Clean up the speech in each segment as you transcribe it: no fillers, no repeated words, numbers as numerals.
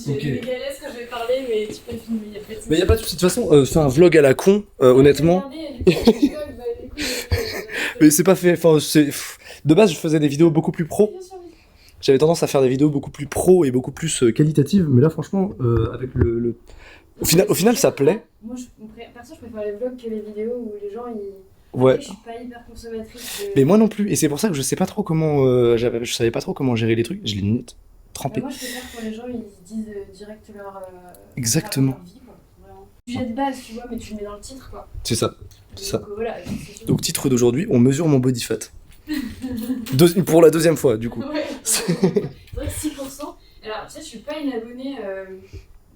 J'ai des galères quand je vais parler, mais tu peux filmer, y'a pas de soucis. Mais y a pas de soucis, de toute façon, fais un vlog à la con, honnêtement. Mais c'est pas fait, enfin, de base, je faisais des vidéos beaucoup plus pro. J'avais tendance à faire des vidéos beaucoup plus pro et beaucoup plus qualitatives, mais là, franchement, avec Au final, ça plaît. Moi, perso, je préfère les vlogs que les vidéos où les gens, ils... Ouais. Après, je suis pas hyper consommatrice de... Mais moi non plus, et c'est pour ça que je sais pas trop comment, je savais pas trop comment gérer les trucs, je l'ai trempé. Moi, je préfère quand les gens, ils disent direct leur... Exactement. Leur vie, quoi. Vraiment. Sujet de base, tu vois, mais tu le mets dans le titre, quoi. C'est ça, c'est ça. Voilà, c'est sûr. Donc titre d'aujourd'hui, on mesure mon body fat. Pour la deuxième fois, du coup. Ouais, c'est vrai que 6%. Alors, tu sais, je suis pas une abonnée...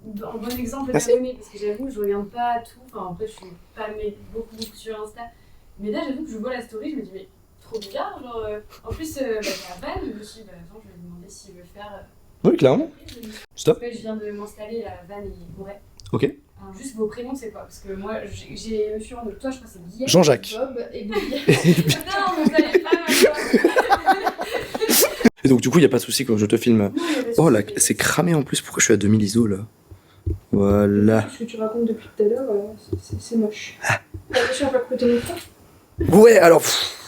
Un bon exemple d'abonné, parce que j'avoue, je regarde pas tout. Enfin, en fait, je suis pas beaucoup sur Insta. Mais là, j'avoue que je vois la story, je me dis, mais trop bizarre. Genre, en plus, il y a Van, je me suis dit, attends, je vais lui demander s'il veut faire. Oui, clairement. Stop. En fait, je viens de m'installer, la Van et Bourret. Ok. Alors, juste vos prénoms, c'est quoi? Parce que moi, j'ai me suis rendu. Toi, je crois que c'est Guillaume. Jean-Jacques. Bob et Bobby. Non, mais vous allez pas Et donc, du coup, il y a pas de souci quand je te filme. Non, Oh là, c'est cramé en plus. Pourquoi je suis à 2000 ISO là? Voilà. Ce que tu racontes depuis tout à l'heure, c'est moche. Je suis un peu côté de toi. Ouais, alors,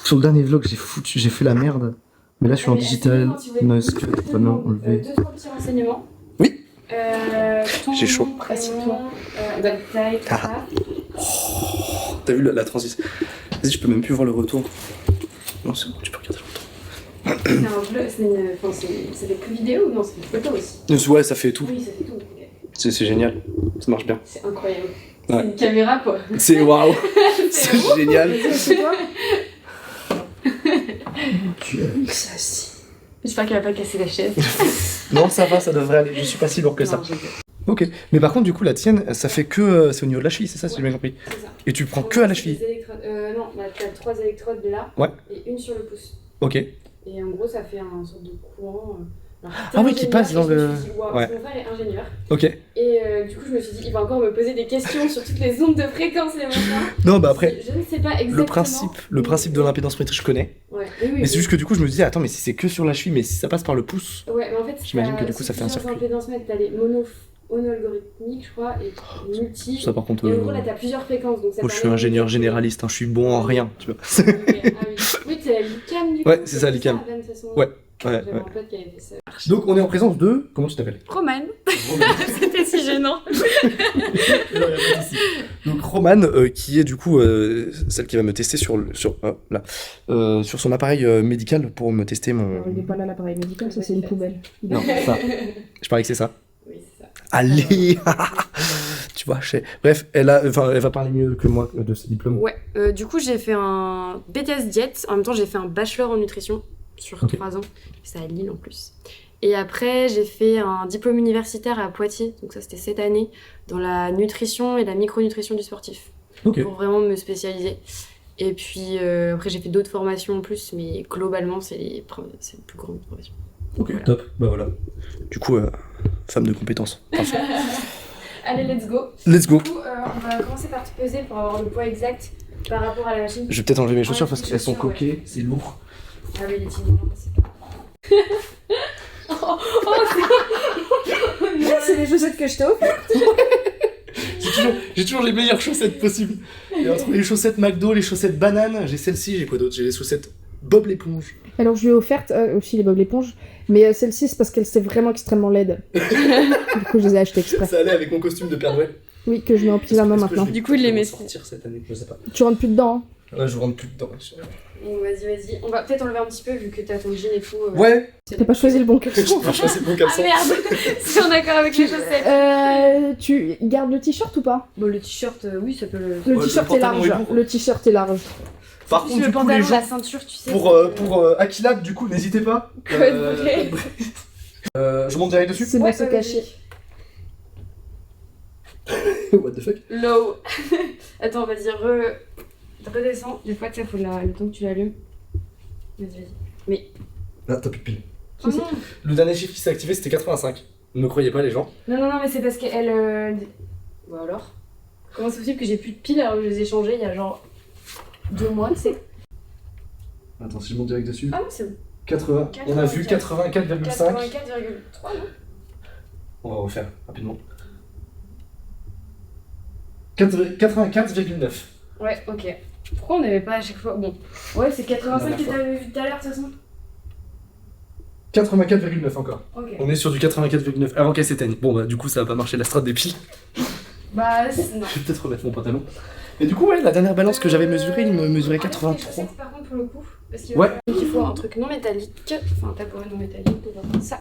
sur le dernier vlog, j'ai fait la merde. Mais là, je suis en digital. Noise cut, vraiment enlevé. 2-3 petits renseignements. Oui. J'ai chaud. Assieds-toi. Taille, tout ça. Oh, t'as vu la transition? Vas-y, je peux même plus voir le retour. Non, c'est bon, tu peux regarder le retour. C'est un vlog, c'est des que vidéo ou non? C'est des photos aussi. Ouais, ça fait tout. Oui, ça fait tout. Okay. C'est génial. Ça marche bien. C'est incroyable. Ouais. C'est une caméra quoi. C'est waouh. C'est génial. C'est toi? Tu as vu ça si. J'espère qu'elle va pas casser la chaise. Non, ça va, ça devrait aller. Je suis pas si lourd que ça. Ok. Mais par contre, du coup, la tienne, ça fait que. C'est au niveau de la cheville, c'est ça, si j'ai bien compris? C'est ça. Et tu prends que à la cheville? Non, t'as 3 électrodes là. Ouais. Et une sur le pouce. Ok. Et en gros, ça fait un sorte de courant. Ah oui, qui passe dans le. Ouais. Mon frère est ingénieur. Ok. Et du coup, je me suis dit, il va encore me poser des questions sur toutes les ondes de fréquence et machin. Non, bah après. Je ne sais pas exactement. Le principe de l'impédance métrique, je connais. Ouais. Oui, mais c'est juste que du coup, je me dis, attends, mais si c'est que sur la cheville, mais si ça passe par le pouce. Ouais, mais en fait, j'imagine que du coup, ça fait un circuit. Impédance métrique, t'as les mono-algorithmiques, je crois, et multi. Ça, par contre. Et en gros, là, t'as plusieurs fréquences. Donc ça moi, je suis ingénieur généraliste, hein, je suis bon en rien, tu vois. Okay. Ah oui. Oui, c'est la l'ICAM du coup. Ouais, c'est ça, l'ICAM. Ouais. Ouais. J'avais un pote qui avait fait ça. Donc, on est en présence de. Comment tu t'appelles? Romane. C'était si gênant. Donc, Romane, qui est du coup celle qui va me tester sur son appareil médical pour me tester mon. Alors, il n'est pas là l'appareil médical, ça c'est une poubelle. Non, ça. Je parie que c'est ça. Oui, c'est ça. Allez. Tu vois, bref, elle va parler mieux que moi de ses diplômes. Ouais, du coup, j'ai fait un BTS diète. En même temps, j'ai fait un bachelor en nutrition sur 3 ans. J'ai fait ça à Lille en plus. Et après, j'ai fait un diplôme universitaire à Poitiers. Donc ça, c'était cette année, dans la nutrition et la micronutrition du sportif. Ok. Pour vraiment me spécialiser. Et puis, après, j'ai fait d'autres formations en plus. Mais globalement, c'est les plus grandes formations. Ok, voilà. Top. Bah voilà. Du coup, femme de compétences. Parfait. Allez, let's go. Let's go. Du coup, on va commencer par te peser pour avoir le poids exact par rapport à la machine. Je vais peut-être enlever mes chaussures parce qu'elles sont coquées, ouais. C'est lourd. Ah oui, les tigres, c'est pas... C'est les chaussettes que je t'offre. J'ai toujours les meilleures chaussettes possibles. Et entre les chaussettes McDo, les chaussettes banane, j'ai celle-ci, j'ai quoi d'autre? J'ai les chaussettes Bob l'éponge. Alors je lui ai offert aussi les Bob l'éponge, mais celle-ci c'est parce qu'elle c'est vraiment extrêmement laide. Du coup je les ai achetées exprès. Ça allait avec mon costume de Père Noël. Oui, que je mets en pyjama maintenant. Du coup il les met. Sortir cette année, je sais pas. Tu rentres plus dedans, hein? Ouais, je rentre plus dedans. Bon, vas-y. On va peut-être enlever un petit peu vu que t'as ton jean et tout. Ouais. T'as pas choisi le bon caleçon. J'ai pas choisi le bon caleçon. Ah merde. C'est en accord avec les chaussettes. Tu gardes le t-shirt ou pas? Bon, le t-shirt, oui, ça peut le... Le t-shirt est large. Le t-shirt est large. Par contre, le du coup, pantalon, les gens, la ceinture, tu sais. pour Aquilab, du coup, n'hésitez pas. Je monte direct dessus. C'est bon, c'est caché. What the fuck? Low. Attends, vas-y, redescends. Des fois, tu sais, faut le temps que tu l'allumes. Vas-y. Mais... Là, t'as plus de pile. Oh non. Le dernier chiffre qui s'est activé, c'était 85. Ne me croyez pas, les gens. Non, mais c'est parce qu'elle... Bon alors? Comment c'est possible que j'ai plus de piles alors que je les ai changées il y a genre 2 mois, tu sais? Attends, si je monte direct dessus. Ah non, c'est bon. 80. On a vu 84,5. 84,3, non? On va refaire rapidement. 84,9. Ouais, ok. Pourquoi on n'avait pas à chaque fois. Bon. Ouais, c'est 85 que fois. t'avais vu tout à l'heure, de toute façon. 84,9 encore. Ok. On est sur du 84,9 avant qu'elle s'éteigne. Bon bah du coup ça va pas marcher la strat des piles. Bah, non. Je vais peut-être remettre mon pantalon. Et du coup ouais, la dernière balance que j'avais mesurée, il me mesurait Je sais 83. que par contre, pour le coup, parce qu'il Ouais. il faut un truc non métallique, enfin un tabouret non métallique, on va faire ça.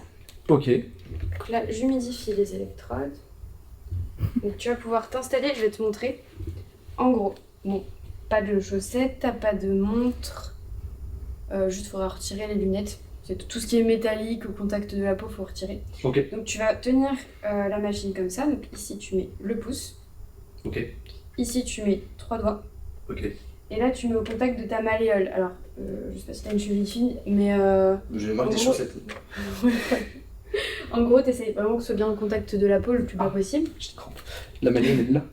Ok. Donc là, j'humidifie les électrodes. Donc tu vas pouvoir t'installer, je vais te montrer. En gros, bon, pas de chaussettes, t'as pas de montre. Juste, faudra retirer les lunettes. C'est tout ce qui est métallique au contact de la peau, faut retirer. Ok. Donc tu vas tenir la machine comme ça. Donc ici, tu mets le pouce. Ok. Ici, tu mets 3 doigts. Ok. Et là, tu mets au contact de ta malléole. Alors, je sais pas si t'as une cheville fine, mais Je marque En des gros- chaussettes. en gros, t'essayes vraiment que ce soit bien au contact de la peau le plus bas possible. Je crampe. La manière elle est là.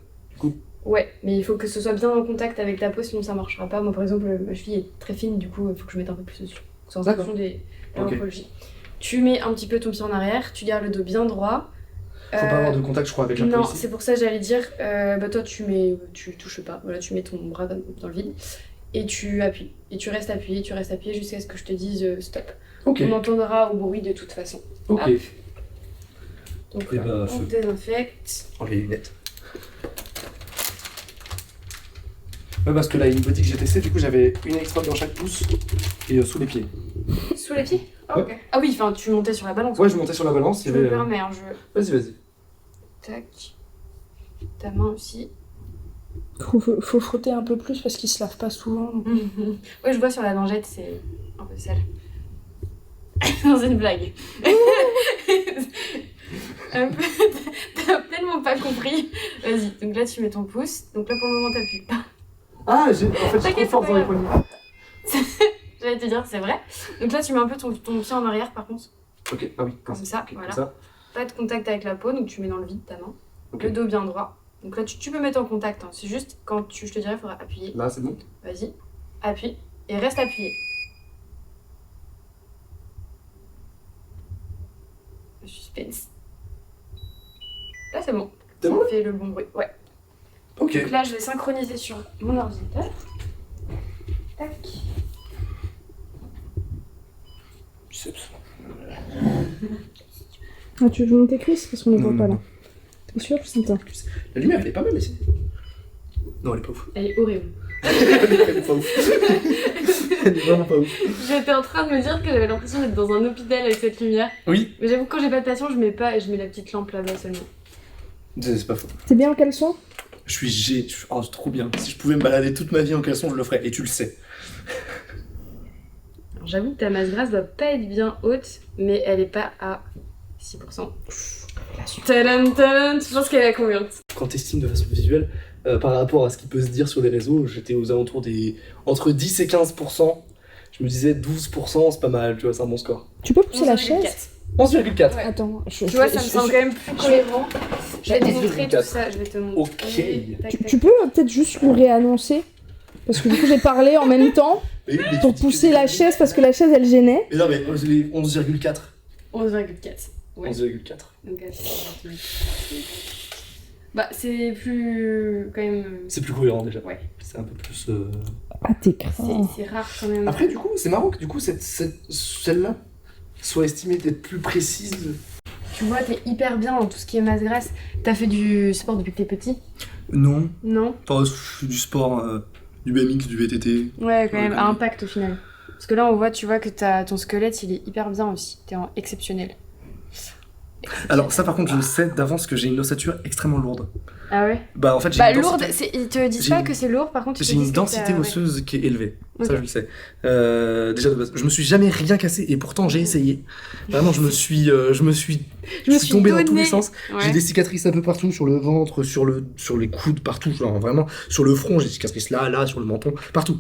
Ouais, mais il faut que ce soit bien en contact avec ta peau, sinon ça marchera pas. Moi, par exemple, ma cheville est très fine, du coup, il faut que je mette un peu plus dessus. C'est en D'accord. fonction de la Ok. morphologie. Tu mets un petit peu ton pied en arrière, tu gardes le dos bien droit. Faut pas avoir de contact je crois avec la peau Non, ici. c'est pour ça que j'allais dire, bah toi tu touches pas, voilà, tu mets ton bras dans le vide et tu appuies. Et tu restes appuyé jusqu'à ce que je te dise stop. Ok. On entendra au bruit de toute façon. Ok. Hop. Donc Et voilà, bah, on feu. désinfecte. Enlever les lunettes. Ouais parce que là il me dit que j'ai testé, du coup j'avais une électrode dans chaque pouce et sous les pieds. Sous les pieds. Ah, Ouais. ok. Ah oui, enfin tu montais sur la balance. Ouais je montais sur la balance, Je il y me avait... permets, hein, Vas-y. Tac. Ta main aussi. Faut frotter un peu plus parce qu'ils se lavent pas souvent. donc. Ouais, je vois sur la lingette, c'est un peu sale. Non, c'est une blague. Hop. T'as tellement pas compris. Vas-y, donc là tu mets ton pouce. Donc là pour le moment t'appuies pas. Ah en fait j'ai trop T'inquiète, fort c'est dans pas les grave. poignets. J'allais te dire, c'est vrai. Donc là tu mets un peu ton pied en arrière par contre. Ok, ah oui, Comme ça, ok, voilà. comme ça. Pas de contact avec la peau, donc tu mets dans le vide ta main. Ok. Le dos bien droit. Donc là tu peux mettre en contact. Hein. C'est juste quand je te dirais, il faudra appuyer. Là c'est bon. Vas-y, appuie. Et reste appuyé. Le suspense. Là c'est bon. C'est Ça bon fait le bon bruit. Ouais. Ok. Donc là je vais synchroniser sur mon ordinateur. Tac. Biceps. Ah, tu veux que je monte tes cuisses parce qu'on les Non, voit non, pas non. là. T'es sûr, Cynthia? La lumière elle est pas mal ici. Non elle est pas ouf. Elle est horrible. Elle est pas ouf. Elle est vraiment pas ouf. J'étais en train de me dire que j'avais l'impression d'être dans un hôpital avec cette lumière. Oui. Mais j'avoue que quand j'ai pas de passion, je mets la petite lampe là-bas seulement. C'est pas faux. T'es bien en caleçon? Je suis oh, c'est trop bien. Si je pouvais me balader toute ma vie en caleçon, je le ferais. Et tu le sais. Alors, j'avoue que ta masse grasse doit pas être bien haute, mais elle est pas à 6%. Tadam, tadam, tu penses qu'elle est à combien? Quand t'estimes de façon visuelle, par rapport à ce qui peut se dire sur les réseaux, j'étais aux alentours des... entre 10 et 15%. Je me disais 12%, c'est pas mal, tu vois, c'est un bon score. Tu peux pousser la chaise? 11,4. Ouais. Attends, Tu vois, ça me semble quand même plus cohérent. Je vais te montrer tout ça, je vais te montrer. Ok. Tac, Tu, tac. tu peux peut-être juste le réannoncer? Parce que du coup, j'ai parlé en même temps pour pousser la chaise parce que la chaise elle gênait. Mais non, mais 11,4. 11,4. Ouais. 11,4. Donc, attends. Bah, c'est plus. Quand même. C'est plus cohérent déjà. Ouais. C'est un peu plus. Ah, t'es craint. C'est rare quand même. Après, du coup, c'est marrant que du coup, celle-là soit estimée d'être plus précise. Tu vois, t'es hyper bien dans tout ce qui est masse grasse. T'as fait du sport depuis que t'es petit? Non. Non? Pas du sport, du BMX, du VTT. Ouais, quand même, quand à même. impact au final. Parce que là, on voit, tu vois que ton squelette, il est hyper bien aussi. T'es exceptionnel. Alors, ça, par contre, je sais d'avance que j'ai une ossature extrêmement lourde. Ah ouais? Bah, en fait, j'ai Bah, une lourde, densité... ils te disent j'ai pas une- que c'est lourd, par contre, ils te J'ai une disent que densité t'as- ouais. osseuse qui est élevée. Ça, Ok. je le sais. Déjà de base. Je me suis jamais rien cassé et pourtant j'ai essayé. Vraiment, je me suis tombé dans tous les donné. sens. Ouais. J'ai des cicatrices un peu partout, sur le ventre, sur les coudes, partout. Genre vraiment, sur le front, j'ai des cicatrices là, sur le menton, partout.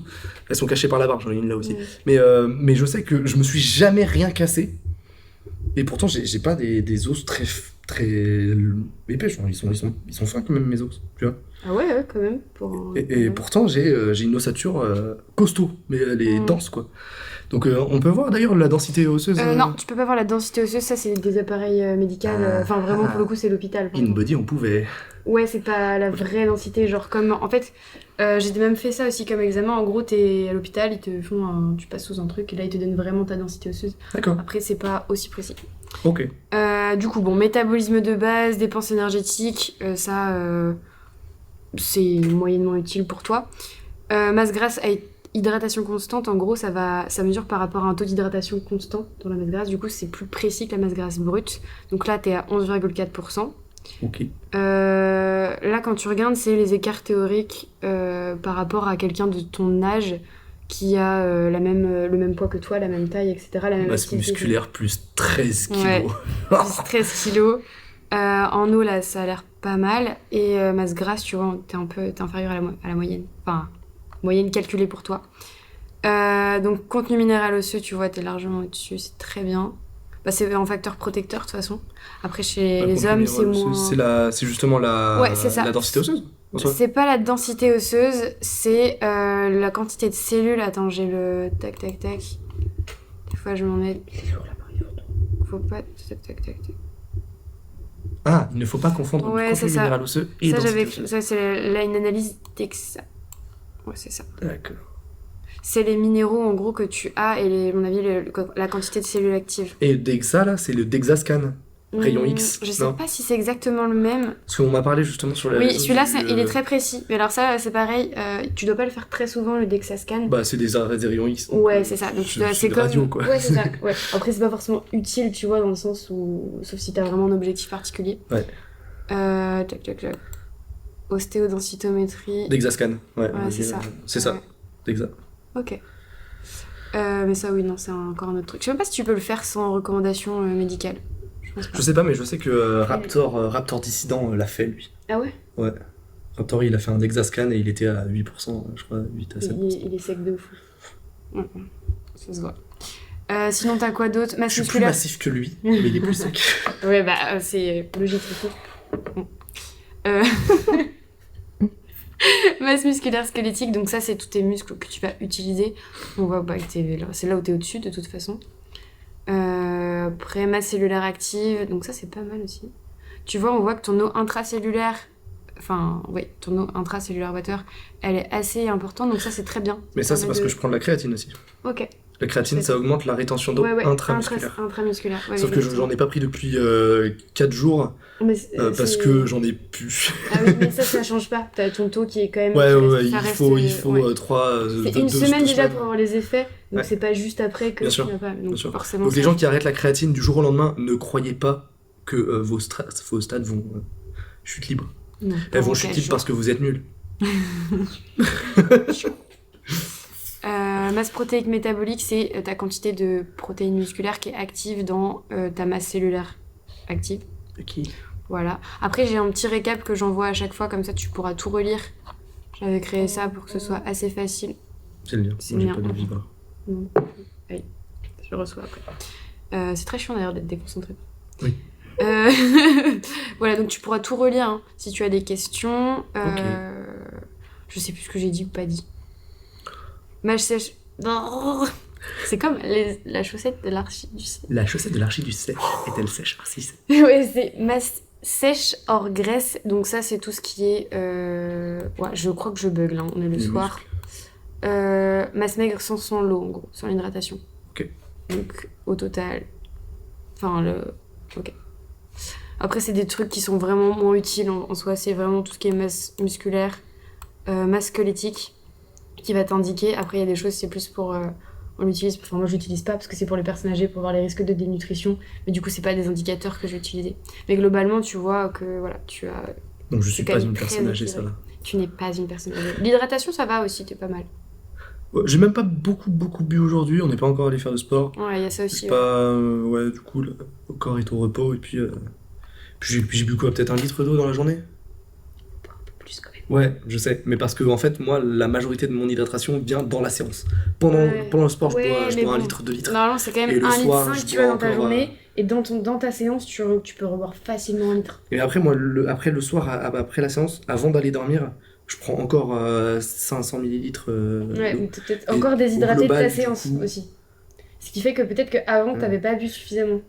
Elles sont cachées par la barbe, j'en ai une là aussi. Mm. Mais je sais que je me suis jamais rien cassé. Et pourtant, j'ai pas des os très épais, genre, ils sont fins quand même mes os, tu vois. Ah ouais, quand même. Et pourtant, j'ai une ossature costaud, mais elle est dense, quoi. Donc, on peut voir d'ailleurs la densité osseuse. Non, tu peux pas voir la densité osseuse, ça c'est des appareils médicaux. Enfin, vraiment, pour le coup, c'est l'hôpital. par contre. InBody, on pouvait. Ouais, c'est pas la vraie densité, genre comme... En fait, j'ai même fait ça aussi comme examen. En gros, t'es à l'hôpital, ils te font tu passes sous un truc, et là, ils te donnent vraiment ta densité osseuse. D'accord. Après, c'est pas aussi précis. Ok. Du coup, bon, métabolisme de base, dépenses énergétiques, c'est moyennement utile pour toi. Masse grasse à hydratation constante, en gros, ça mesure par rapport à un taux d'hydratation constant dans la masse grasse. Du coup, c'est plus précis que la masse grasse brute. Donc là, t'es à 11,4%. Ok. Là, quand tu regardes, c'est les écarts théoriques par rapport à quelqu'un de ton âge qui a le même poids que toi, la même taille, etc. La même Masse activité. musculaire plus 13 kilos. Ouais. Plus 13 kilos. En eau, là, ça a l'air pas mal. Et masse grasse, tu vois, t'es inférieur à la moyenne. Enfin, moyenne calculée pour toi. Donc, contenu minéral osseux, tu vois, t'es largement au-dessus. C'est très bien. Bah, c'est un facteur protecteur, de toute façon. Après, chez les hommes, c'est moins... C'est justement Ouais, c'est ça. la densité osseuse. en soi. C'est pas la densité osseuse, c'est la quantité de cellules. Attends, j'ai le... Tac, tac, tac. Des fois, je m'en mets... Faut pas... Tac, tac, tac, tac. Ah, il ne faut pas confondre Ouais, contenu c'est ça. minéral osseux et Ça, densité osseuse. ça c'est là une analyse d'EXA. Ouais, c'est ça. D'accord. C'est les minéraux, en gros, que tu as et, à mon avis, la quantité de cellules actives. Et DEXA, là, c'est le DEXA-scan. Rayon X, Je sais non pas si c'est exactement le même. Parce qu'on m'a parlé justement sur la Oui, réseau celui-là, du, il est très précis. Mais alors ça, c'est pareil, tu dois pas le faire très souvent, le DEXA-scan. Bah, c'est des rayons X. donc, Ouais, c'est ça. Donc c'est c'est de comme... radio, quoi. Ouais, c'est ça. Ouais. Après, c'est pas forcément utile, tu vois, dans le sens où... Sauf si t'as vraiment un objectif particulier. Ouais. Tac, tac, tac. Ostéodensitométrie. DEXA-scan, ouais. C'est ça. C'est ça, Ouais. DEXA. Ok. Mais ça, oui, non, c'est encore un autre truc. Je sais même pas si tu peux le faire sans recommandation médicale. Je pense pas. Je sais pas, mais je sais que Raptor Dissident l'a fait, lui. Ah ouais? Ouais. Raptor, il a fait un DEXA-scan et il était à 8%, je crois, 8 à 7%. Il est sec de fou. Ouais, ça se voit. Sinon, t'as quoi d'autre? Masse Je suis plus musculaire. massif que lui, mais il est plus sec. Ouais, bah, c'est logique, du coup. Masse musculaire squelettique, donc ça, c'est tous tes muscles que tu vas utiliser. On voit bah, que c'est là où t'es au-dessus, de toute façon. Après, masse cellulaire active, donc ça, c'est pas mal aussi. Tu vois, on voit que ton eau intracellulaire, ton eau intracellulaire water, elle est assez importante, donc ça, c'est très bien. Mais ça, c'est parce que je prends de la créatine aussi. Ok. La créatine, ça augmente la rétention d'eau intramusculaire. Intramusculaire. Ouais, Sauf que j'en ai pas pris depuis 4 jours, mais parce que j'en ai plus. Ah oui, mais ça change pas. T'as ton taux qui est quand même... Ouais, ça il faut ouais. 3... C'est une semaine déjà pour avoir les effets, donc Ouais. c'est pas juste après que Bien tu sûr, n'as pas. Donc bien sûr. forcément... Donc les ça- gens qui arrêtent la créatine du jour au lendemain, ne croyez pas que vos stades vont chute libre. Non, Elles vont pendant chute 15 libre jours. parce que vous êtes nuls. Masse protéique métabolique, c'est ta quantité de protéines musculaires qui est active dans ta masse cellulaire active. Ok. Voilà. Après, j'ai un petit récap que j'envoie à chaque fois, comme ça tu pourras tout relire. J'avais créé ça pour que ce soit assez facile. C'est le mien. C'est Moi, j'ai bien. pas de vivre. Non. Oui, je le reçois après. C'est très chiant d'ailleurs d'être déconcentré. Oui. Voilà, donc tu pourras tout relire hein, si tu as des questions. Ok. Je sais plus ce que j'ai dit ou pas dit. Mâche sèche. C'est comme la chaussette de l'archi du C. La chaussette de l'archi du sèche est-elle sèche? Ah, si, Ouais, c'est masse sèche hors graisse. Donc ça, c'est tout ce qui est... Ouais, je crois que je bug là, on est le Les soir. Masse maigre sans l'eau, en gros, sans l'hydratation. Ok. Donc, au total... Enfin, Ok. Après, c'est des trucs qui sont vraiment moins utiles en soi. C'est vraiment tout ce qui est masse musculaire, masse squelettique qui va t'indiquer. Après, il y a des choses, c'est plus pour... on l'utilise... Enfin, moi, je l'utilise pas parce que c'est pour les personnes âgées, pour voir les risques de dénutrition. Mais du coup, c'est pas des indicateurs que je vais utiliser. Mais globalement, tu vois que, voilà, tu as... Donc je C'est suis quand pas même une très personne âgée, ça équilibré. va. Tu n'es pas une personne âgée. L'hydratation, ça va aussi, t'es pas mal. Ouais, j'ai même pas beaucoup bu aujourd'hui, on n'est pas encore allé faire de sport. Ouais, il y a ça aussi. C'est pas... ouais, du coup, le corps est au repos, et puis... Puis j'ai bu quoi, peut-être 1 litre d'eau dans la journée? Plus quand même. Ouais, je sais, mais parce que en fait, moi, la majorité de mon hydratation vient dans la séance. Pendant le sport, Ouais, je mais bois 1 bon. litre, 2 litres. Normalement, c'est quand Et même le 1,5 soir, litre je tu vois bois dans ta encore, journée. Et dans ta séance, tu peux reboire facilement 1 litre. Et après, moi, après le soir, après la séance, avant d'aller dormir, je prends encore 500 millilitres. Ouais, d'eau. mais t'es peut-être Et encore déshydraté au global, de ta du séance coup- aussi. Ce qui fait que peut-être qu'avant, t'avais pas bu suffisamment.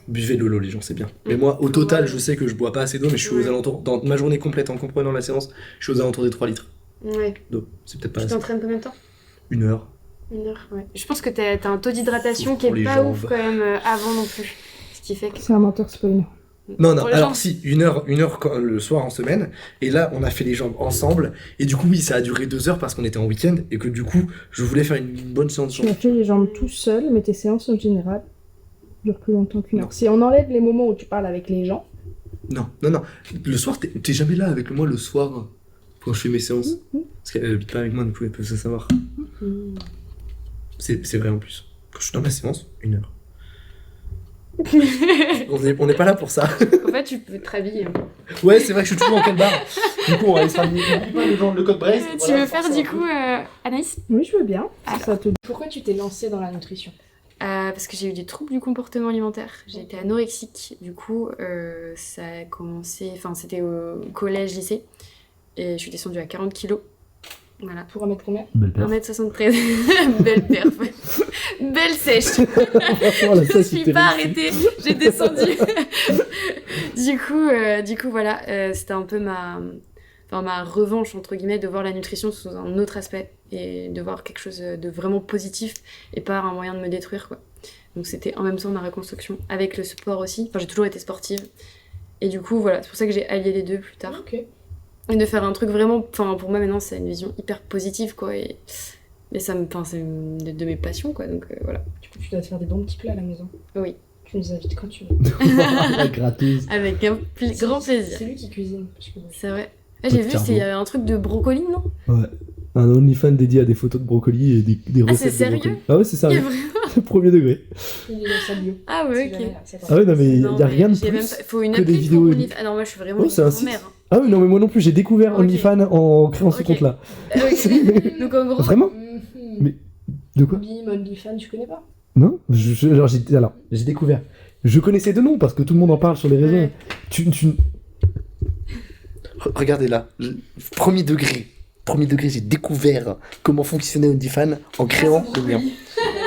Buvez de l'eau, les gens, c'est bien. Mais moi, au total, Ouais. je sais que je bois pas assez d'eau, mais je suis aux Ouais. alentours, dans ma journée complète en comprenant la séance, je suis aux alentours des 3 litres Ouais. d'eau. C'est peut-être pas Tu assez. t'entraînes combien de temps? 1 heure. 1 heure, ouais. Je pense que t'as un taux d'hydratation Sauf qui pour est les pas jambes. ouf quand même avant non plus. Ce qui fait que. C'est un menteur, c'est pas une heure. Non, non, Pour les alors jambes. si, 1 heure le soir en semaine, et là on a fait les jambes ensemble, et du coup oui, ça a duré 2 heures parce qu'on était en week-end, et que du coup, je voulais faire une bonne séance de Tu as jambes. fait les jambes tout seul, mais tes séances en général durent plus longtemps qu'une Non. heure. Si on enlève les moments où tu parles avec les gens, Non, non, non, le soir, t'es jamais là avec moi le soir, quand je fais mes séances. Parce qu'elle habite pas avec moi, du coup elle peut ça savoir. Hmm. C'est vrai en plus. Quand je suis dans ma séance, 1 heure. On n'est pas là pour ça. En fait, tu peux te rhabiller. Ouais, c'est vrai que je suis toujours en calbar. Du coup, on va aller se faire le code Braise. Tu veux faire du coup, Anaïs? oui, je veux bien. Alors. Ça te... Pourquoi tu t'es lancée dans la nutrition? Parce que j'ai eu des troubles du comportement alimentaire. J'ai été anorexique. Du coup, ça a commencé. Enfin, c'était au collège, lycée. Et je suis descendue à 40 kilos. Voilà. Pour en mettre combien? Belle 1m73. Belle perf. Belle sèche. Voilà, Je suis pas arrêtée. J'ai descendu. du coup, voilà. C'était un peu ma revanche, entre guillemets, de voir la nutrition sous un autre aspect. Et de voir quelque chose de vraiment positif et pas un moyen de me détruire, quoi. Donc c'était en même temps ma reconstruction avec le sport aussi. Enfin, j'ai toujours été sportive. Et du coup, voilà, c'est pour ça que j'ai allié les deux plus tard. Ok. Et de faire un truc vraiment... Enfin, pour moi, maintenant, c'est une vision hyper positive, quoi. Et ça me... Enfin, c'est une de mes passions, quoi. Donc, voilà. Du coup, tu dois te faire des bons petits plats à la maison. Oui. Tu nous invites quand tu veux. La gratteuse. Avec un grand plaisir. C'est lui qui cuisine. parce que- C'est vrai. Ah, j'ai vu, Carbo. il y avait un truc de brocoli, non? Ouais. Un OnlyFans dédié à des photos de brocoli et des Ah, recettes c'est de sérieux? brocoli. Ah ouais, c'est Il y sérieux. a vraiment... Premier degré. Il est dans sa bio. Ah ouais, Si ok. jamais, c'est Ah ouais, non mais il Non, y a mais rien de j'ai même plus. pas- Faut une que des appli vidéos pour et- OnlyFans. Ah non, moi, je suis vraiment Oh, une c'est un site. grand-mère. Ah oui, non mais moi non plus, j'ai découvert Ok. OnlyFans en créant ce Ok. compte-là. Ok. Donc, en gros... Vraiment? Mhm. Mais- De quoi? Bim, OnlyFans, tu connais pas? Non alors j'ai découvert. Je connaissais de nom parce que tout le monde en parle sur les réseaux. Ouais. Regardez là, premier degré, j'ai découvert comment fonctionnait OnlyFans en créant le mien.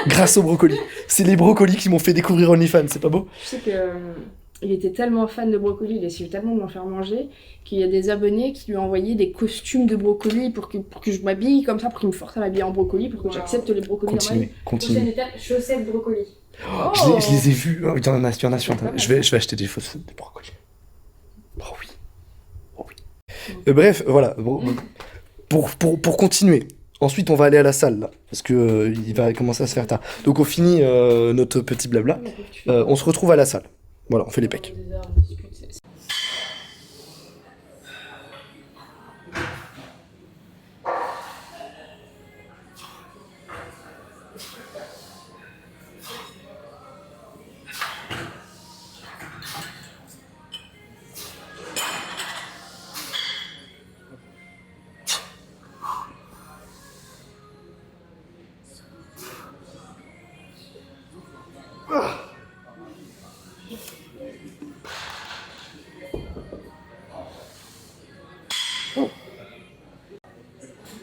Grâce aux brocolis. C'est les brocolis qui m'ont fait découvrir OnlyFans, c'est pas beau? Tu sais que il était tellement fan de brocoli, il essayait tellement de m'en faire manger, qu'il y a des abonnés qui lui ont envoyé des costumes de brocoli pour que je m'habille comme ça, pour qu'il me force à m'habiller en brocoli, pour que j'accepte les brocolis dans ma vie. Continuez. étape, chaussettes brocoli. Oh, je les ai vus. Oh, il y en a sur Internet. Je vais acheter des fausses de brocolis. Oh oui. Oh oui. Bref, voilà. Bon, pour continuer. Ensuite, on va aller à la salle, là, parce que il va commencer à se faire tard. Donc, on finit notre petit blabla. On se retrouve à la salle. Voilà, on fait les pecs.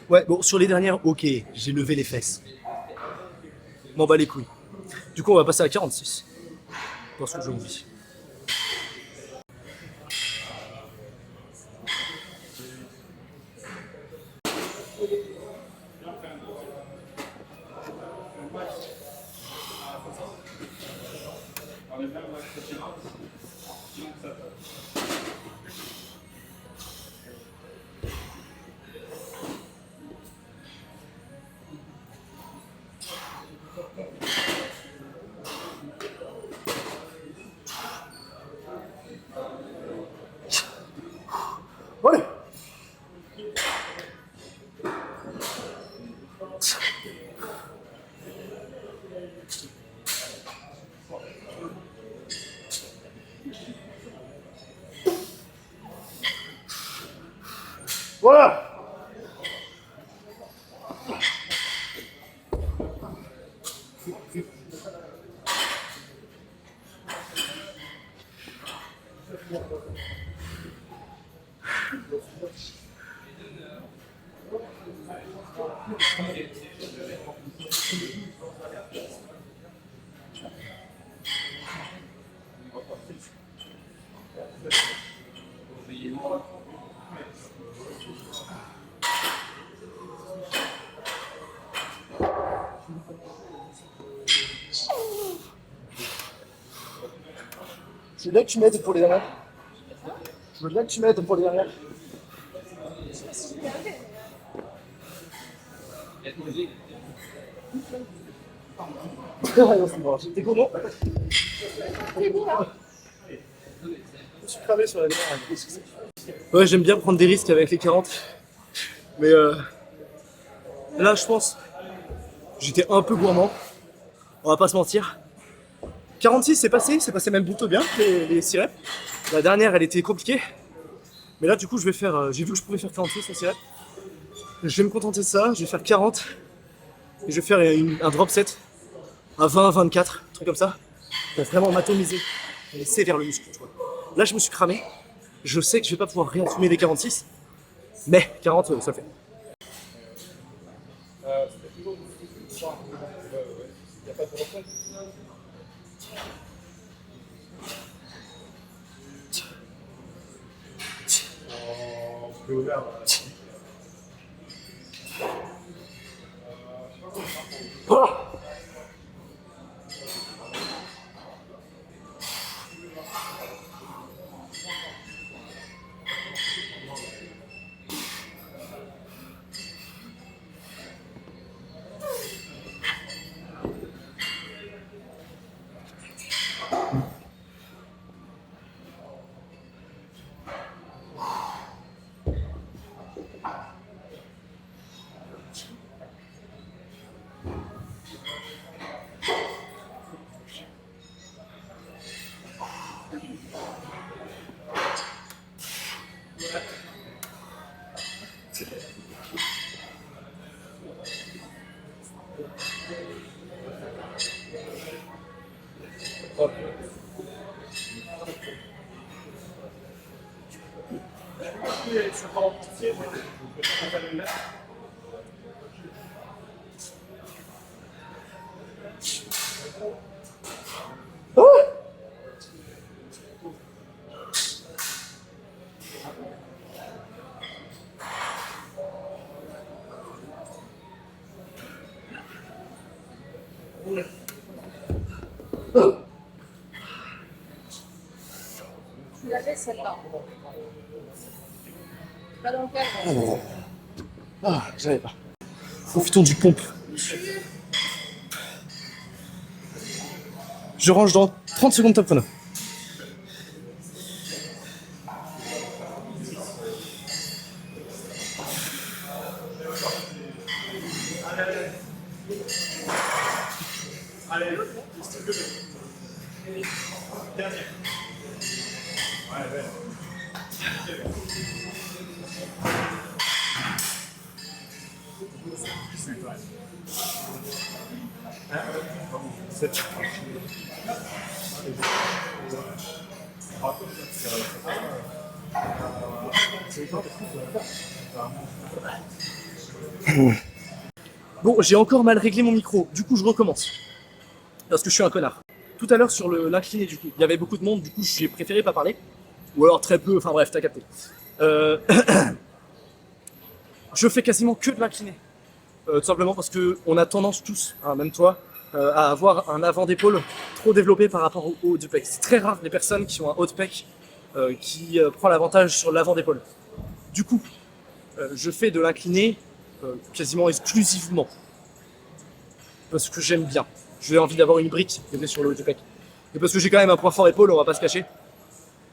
Ouais, bon, sur les dernières, ok, j'ai levé les fesses. M'en bats les couilles. Du coup, on va passer à 46. Parce que j'ai envie. Allez. Voilà. Je veux bien que tu m'aides pour les dernières. Je veux bien que tu m'aides pour les dernières. T'es comment? Je suis cramé sur la dernière. Ouais, j'aime bien prendre des risques avec les 40. Mais là, je pense, j'étais un peu gourmand. On va pas se mentir. 46, c'est passé même plutôt bien, les 6 reps. La dernière, elle était compliquée. Mais là, du coup, je vais faire. J'ai vu que je pouvais faire 46 en 6 reps. Je vais me contenter de ça, je vais faire 40. Et je vais faire un drop set à 20, 24, un truc comme ça. Pour vraiment m'atomiser et sévère le muscle, tu vois. Là, je me suis cramé. Je sais que je vais pas pouvoir réassumer les 46. Mais 40, ça le fait. Tu l'avais celle-là. Pas dans le cadre. Ah, j'avais pas. Profitons du pompe. Je range dans 30 secondes top chrono. Bon, j'ai encore mal réglé mon micro, du coup je recommence. Parce que je suis un connard. Tout à l'heure sur l'incliné, du coup, il y avait beaucoup de monde, du coup j'ai préféré pas parler. Ou alors très peu, enfin bref, t'as capté. Je fais quasiment que de l'incliné. Tout simplement parce qu'on a tendance tous, hein, même toi, à avoir un avant d'épaule trop développé par rapport au haut du pec. C'est très rare les personnes qui ont un haut de pec qui prend l'avantage sur l'avant d'épaule. Du coup, je fais de l'incliné quasiment exclusivement. Parce que j'aime bien. J'ai envie d'avoir une brique sur le haut du pec. Et parce que j'ai quand même un point fort épaule, on va pas se cacher.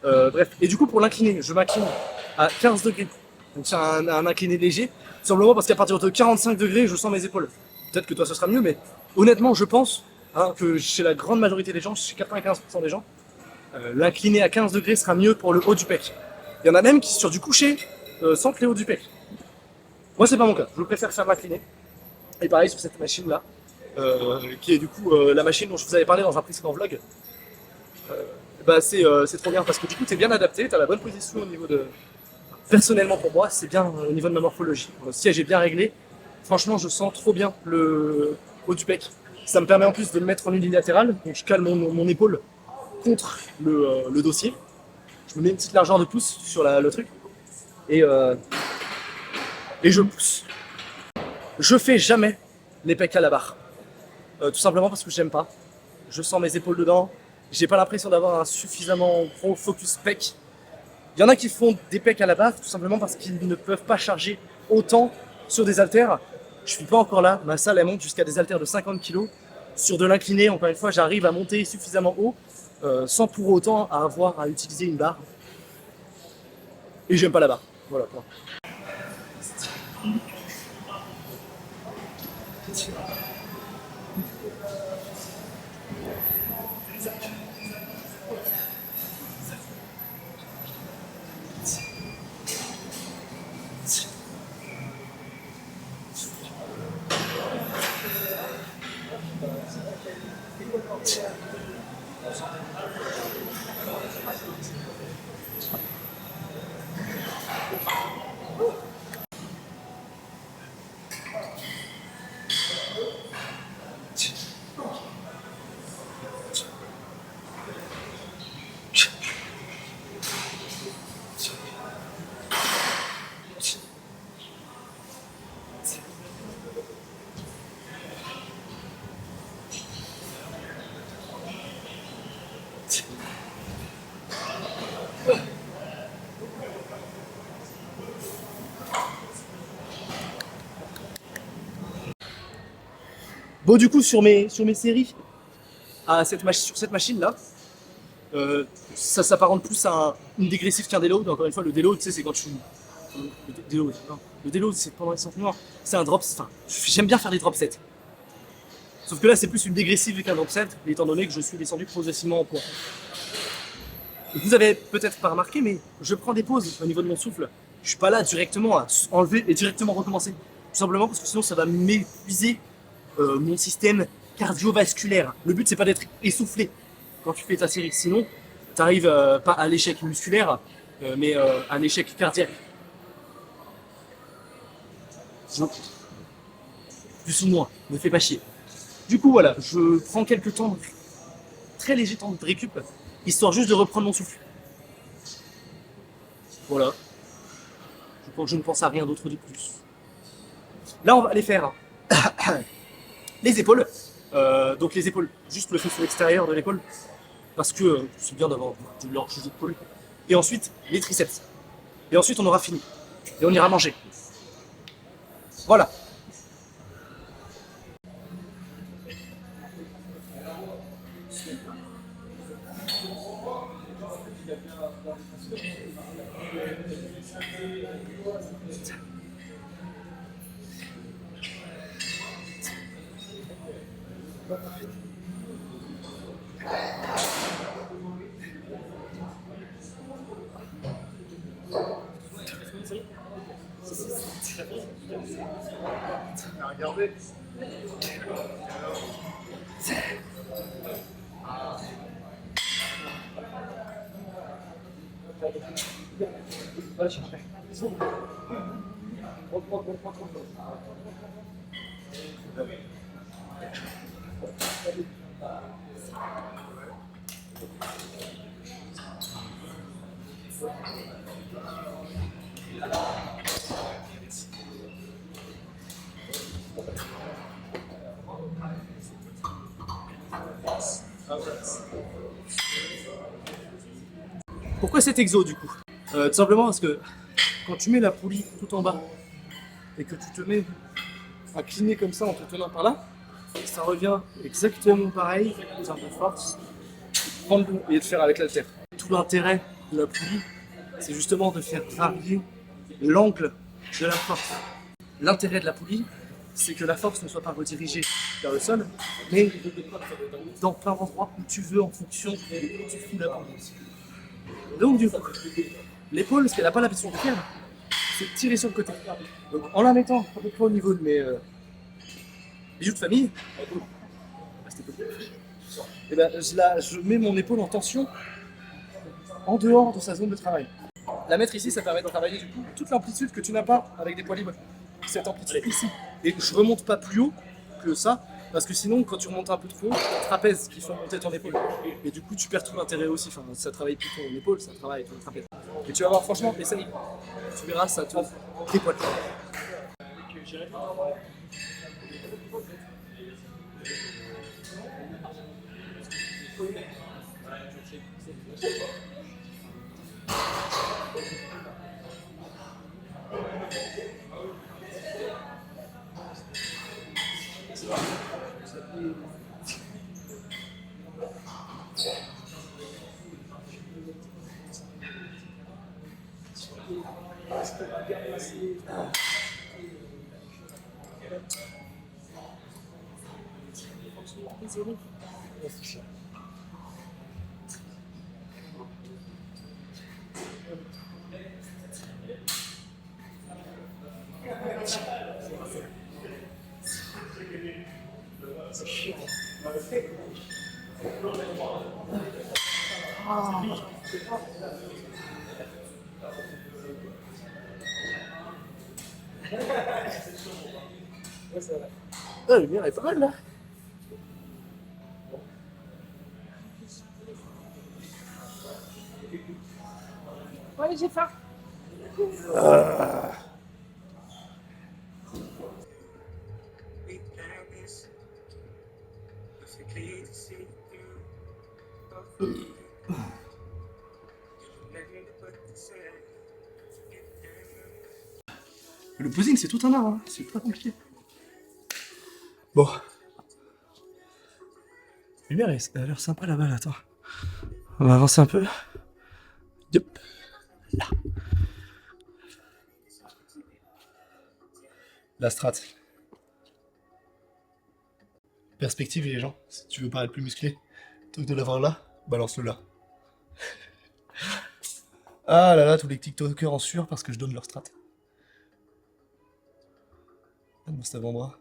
Bref, et du coup pour l'incliné, je m'incline à 15 degrés. Donc c'est un incliné léger, simplement parce qu'à partir de 45 degrés, je sens mes épaules. Peut-être que toi ce sera mieux, mais honnêtement je pense que chez la grande majorité des gens, chez 95% des gens, l'incliné à 15 degrés sera mieux pour le haut du pec. Il y en a même qui sur du coucher sentent les hauts du pec. Moi c'est pas mon cas, je préfère faire l'incliné. Et pareil sur cette machine là, qui est du coup la machine dont je vous avais parlé dans un précédent vlog. Bah c'est trop bien parce que du coup t'es bien adapté, t'as la bonne position au niveau de... personnellement pour moi, c'est bien au niveau de ma morphologie. Le siège est bien réglé. Franchement, je sens trop bien le haut du pec. Ça me permet en plus de le mettre en unilatéral. Donc je cale mon épaule contre le dossier. Je me mets une petite largeur de pouce sur le truc. Et je pousse. Je fais jamais les pecs à la barre. Tout simplement parce que j'aime pas. Je sens mes épaules dedans. J'ai pas l'impression d'avoir un suffisamment gros focus pec. Il y en a qui font des pecs à la barre tout simplement parce qu'ils ne peuvent pas charger autant sur des haltères. Je suis pas encore là. Ma salle elle monte jusqu'à des haltères de 50 kg. Sur de l'incliné, encore une fois, j'arrive à monter suffisamment haut sans pour autant avoir à utiliser une barre. Et j'aime pas la barre. Voilà. Point. Bon, du coup, sur mes séries, sur cette machine-là, ça s'apparente plus à une dégressive qu'un déload. Encore une fois, le déload, tu sais, c'est quand tu... Le déload, c'est pendant les entraînements. C'est un drop... Enfin, j'aime bien faire des drop sets. Sauf que là, c'est plus une dégressive qu'un drop set, étant donné que je suis descendu progressivement en poids. Vous avez peut-être pas remarqué, mais je prends des pauses au niveau de mon souffle. Je suis pas là directement à enlever et directement recommencer. Tout simplement parce que sinon, ça va m'épuiser mon système cardiovasculaire. Le but, c'est pas d'être essoufflé quand tu fais ta série. Sinon, tu arrives pas à l'échec musculaire, mais à l'échec cardiaque. Donc, plus ou moins, ne fais pas chier. Du coup, voilà, je prends quelques temps, très léger temps de récup, histoire juste de reprendre mon souffle. Voilà. Je ne pense à rien d'autre de plus. Là, on va aller faire les épaules. Donc les épaules, juste le fait sur l'extérieur de l'épaule, parce que c'est bien d'avoir de larges épaules. Et ensuite, les triceps. Et ensuite, on aura fini. Et on ira manger. Voilà. Regardez. Pourquoi cet exo du coup? Tout simplement parce que quand tu mets la poulie tout en bas et que tu te mets à cliner comme ça en te tenant par là, ça revient exactement pareil en termes de force, prendre et de faire avec l'haltère. Tout l'intérêt de la poulie, c'est justement de faire varier l'angle de la force. L'intérêt de la poulie, c'est que la force ne soit pas redirigée vers le sol, mais dans plein d'endroits où tu veux en fonction de où tu fous la poulie. Donc du coup, l'épaule, ce qu'elle n'a pas l'habitude de faire, c'est de tirer sur le côté. Donc en la mettant à peu près au niveau de mes bijoux de famille, et ben, je mets mon épaule en tension en dehors de sa zone de travail. La mettre ici, ça permet de travailler du coup toute l'amplitude que tu n'as pas avec des poids libres. Cette amplitude ici. Et je remonte pas plus haut que ça, parce que sinon, quand tu remontes un peu trop haut, tu as le trapèze qui fait monter ton épaule. Et du coup, tu perds tout l'intérêt aussi. Enfin, ça travaille plus ton épaule, ça travaille ton trapèze. Et tu vas voir, franchement, essaye. Tu verras, ça te des poids. Ah, la lumière est pas mal là. Ouais, j'ai faim. Le posing, c'est tout un art, hein. C'est pas compliqué. Bon. La lumière elle a l'air sympa là-bas, là. Attends. On va avancer un peu. Yep. Là. La strat. Perspective, les gens. Si tu veux paraître plus musclé, plutôt que de l'avoir là, balance-le là. Ah là là, tous les TikTokers en sueur parce que je donne leur strat. Ah, mon avant-bras.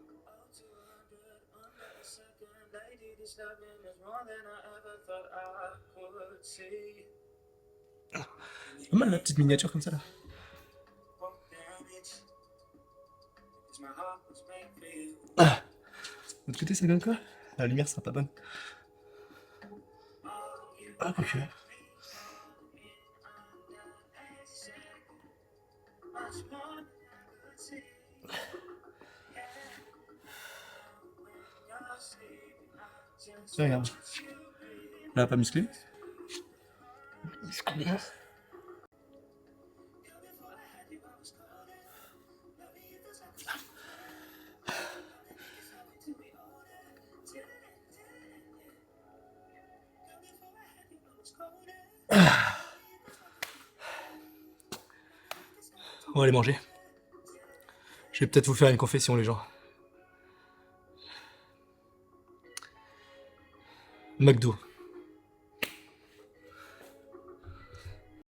Pas mal la petite miniature comme ça là. Ah. De l'autre côté ça donne quoi? La lumière sera pas bonne. Ah ok. Tiens, regarde. Là, pas musclé. Musclé. On va aller manger. Je vais peut-être vous faire une confession, les gens. McDo.